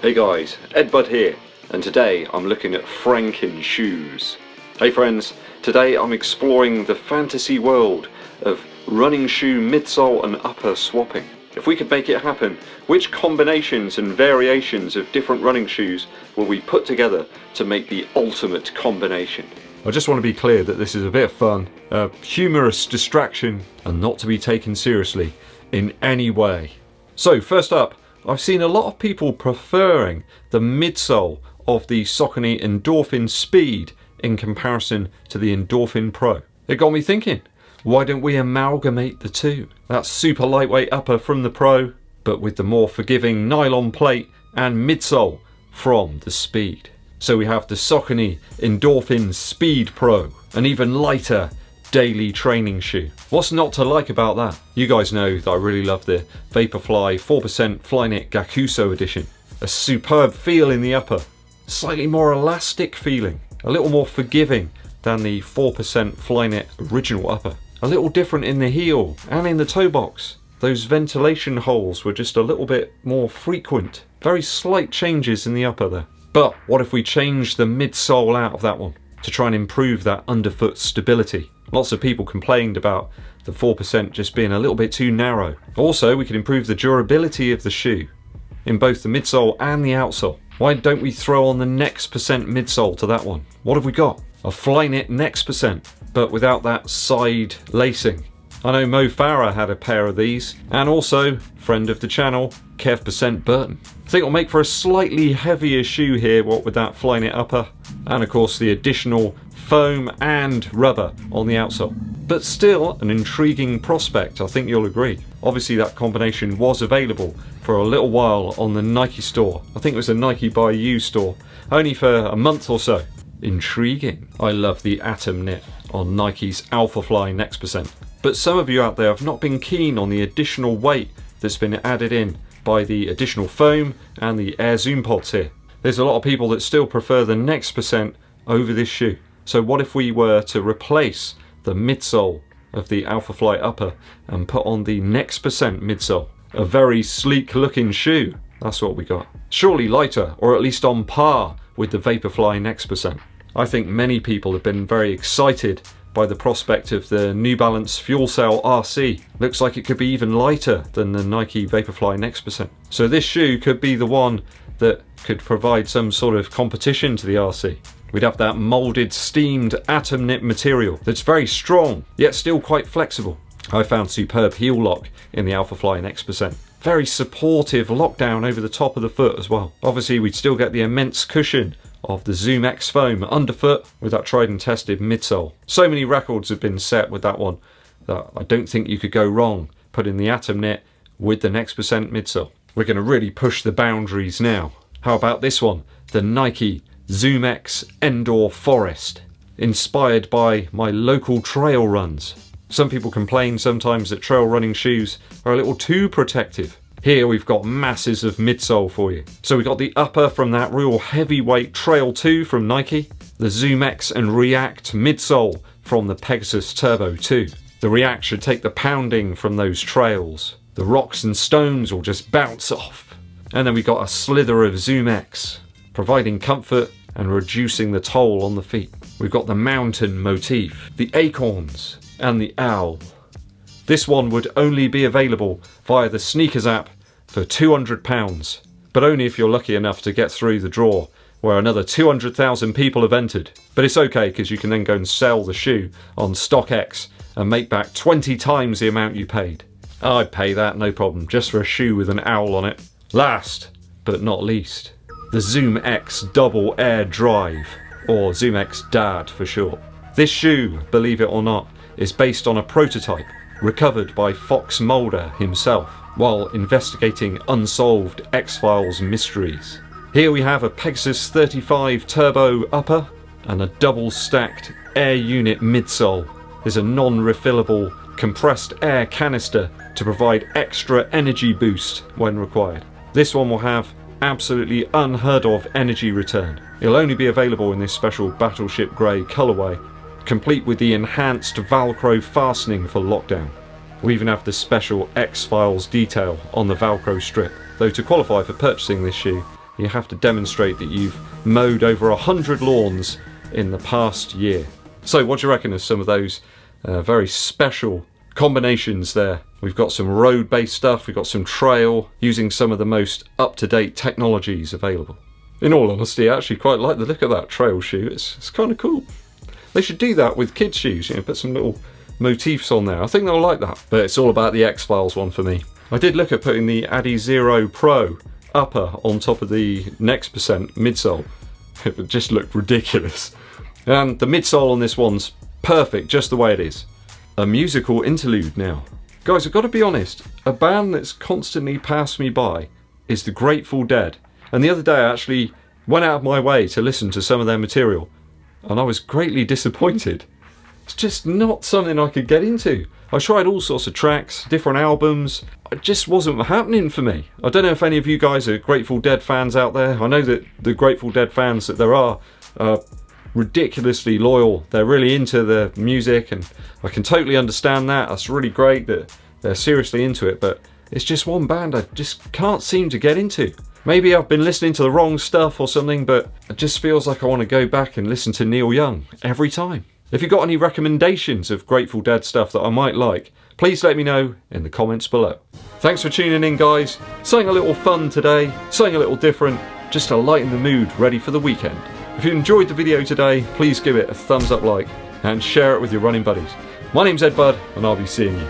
Hey guys, EDDBUD here, and today I'm looking at Franken shoes. Hey friends, today I'm exploring the fantasy world of running shoe midsole and upper swapping. If we could make it happen, which combinations and variations of different running shoes will we put together to make the ultimate combination? I just want to be clear that this is a bit of fun, a humorous distraction, and not to be taken seriously in any way. So first up, I've seen a lot of people preferring the midsole of the Saucony Endorphin Speed in comparison to the Endorphin Pro. It got me thinking, why don't we amalgamate the two? That super lightweight upper from the Pro, but with the more forgiving nylon plate and midsole from the Speed. So we have the Saucony Endorphin Speed Pro, an even lighter daily training shoe. What's not to like about that? You guys know that I really love the Vaporfly 4% Flyknit Gyakusou edition. A superb feel in the upper, slightly more elastic feeling, a little more forgiving than the 4% Flyknit original upper. A little different in the heel and in the toe box. Those ventilation holes were just a little bit more frequent. Very slight changes in the upper there. But what if we change the midsole out of that one to try and improve that underfoot stability? Lots of people complained about the 4% just being a little bit too narrow. Also, we could improve the durability of the shoe in both the midsole and the outsole. Why don't we throw on the next percent midsole to that one? What have we got? A Flyknit next percent, but without that side lacing. I know Mo Farah had a pair of these, and also, friend of the channel, Kev% Burton. I think it'll make for a slightly heavier shoe here, what with that Flyknit upper, and of course the additional foam and rubber on the outsole. But still an intriguing prospect, I think you'll agree. Obviously that combination was available for a little while on the Nike store. I think it was a Nike by You store, only for a month or so. Intriguing. I love the Atom knit on Nike's Alphafly next percent. But some of you out there have not been keen on the additional weight that's been added in by the additional foam and the Air Zoom pods here. There's a lot of people that still prefer the next percent over this shoe. So what if we were to replace the midsole of the Alphafly upper and put on the next percent midsole? A very sleek looking shoe. That's what we got. Surely lighter, or at least on par with the Vaporfly next percent. I think many people have been very excited by the prospect of the New Balance Fuel Cell RC. Looks like it could be even lighter than the Nike Vaporfly next percent. So this shoe could be the one that could provide some sort of competition to the RC. We'd have that moulded, steamed atom knit material that's very strong, yet still quite flexible. I found superb heel lock in the Alphafly next percent. Very supportive lockdown over the top of the foot as well. Obviously we'd still get the immense cushion of the Zoom X foam underfoot with that tried and tested midsole. So many records have been set with that one that I don't think you could go wrong putting the atom knit with the next percent midsole. We're going to really push the boundaries now. How about this one? The Nike Zoom X Endor Forest, inspired by my local trail runs. Some people complain sometimes that trail running shoes are a little too protective. Here we've got masses of midsole for you. So we've got the upper from that real heavyweight Trail 2 from Nike, the Zoom X and React midsole from the Pegasus Turbo 2. The React should take the pounding from those trails. The rocks and stones will just bounce off. And then we've got a slither of Zoom X, providing comfort and reducing the toll on the feet. We've got the mountain motif, the acorns, and the owl. This one would only be available via the Sneakers app for £200, but only if you're lucky enough to get through the draw where another 200,000 people have entered. But it's okay because you can then go and sell the shoe on StockX and make back 20 times the amount you paid. I'd pay that, no problem, just for a shoe with an owl on it. Last, but not least, the Zoom X Double Air Drive, or Zoom X Dad for short. This shoe, believe it or not, is based on a prototype recovered by Fox Mulder himself while investigating unsolved X-Files mysteries. Here we have a Pegasus 35 Turbo upper and a double stacked air unit midsole. There's a non-refillable compressed air canister to provide extra energy boost when required. This one will have absolutely unheard of energy return. It'll only be available in this special Battleship Grey colourway, complete with the enhanced Velcro fastening for lockdown. We even have the special X-Files detail on the Velcro strip, though to qualify for purchasing this shoe you have to demonstrate that you've mowed over 100 lawns in the past year. So what do you reckon of some of those very special combinations there? We've got some road-based stuff, we've got some trail, using some of the most up-to-date technologies available. In all honesty, I actually quite like the look of that trail shoe. It's kind of cool. They should do that with kids' shoes, you know, put some little motifs on there. I think they'll like that. But it's all about the X-Files one for me. I did look at putting the Adizero Pro upper on top of the Next Percent midsole. It would just look ridiculous. And the midsole on this one's perfect, just the way it is. A musical interlude now. Guys, I've got to be honest, a band that's constantly passed me by is the Grateful Dead. And the other day I actually went out of my way to listen to some of their material, and I was greatly disappointed. It's just not something I could get into. I tried all sorts of tracks, different albums. It just wasn't happening for me. I don't know if any of you guys are Grateful Dead fans out there. I know that the Grateful Dead fans that there are ridiculously loyal. They're really into the music, and I can totally understand that. That's really great that they're seriously into it, but it's just one band I just can't seem to get into. Maybe I've been listening to the wrong stuff or something, but it just feels like I want to go back and listen to Neil Young every time. If you've got any recommendations of Grateful Dead stuff that I might like, please let me know in the comments below. Thanks for tuning in, guys. Something a little fun today, something a little different, just to lighten the mood ready for the weekend. If you enjoyed the video today, please give it a thumbs up like and share it with your running buddies. My name's EDDBUD, and I'll be seeing you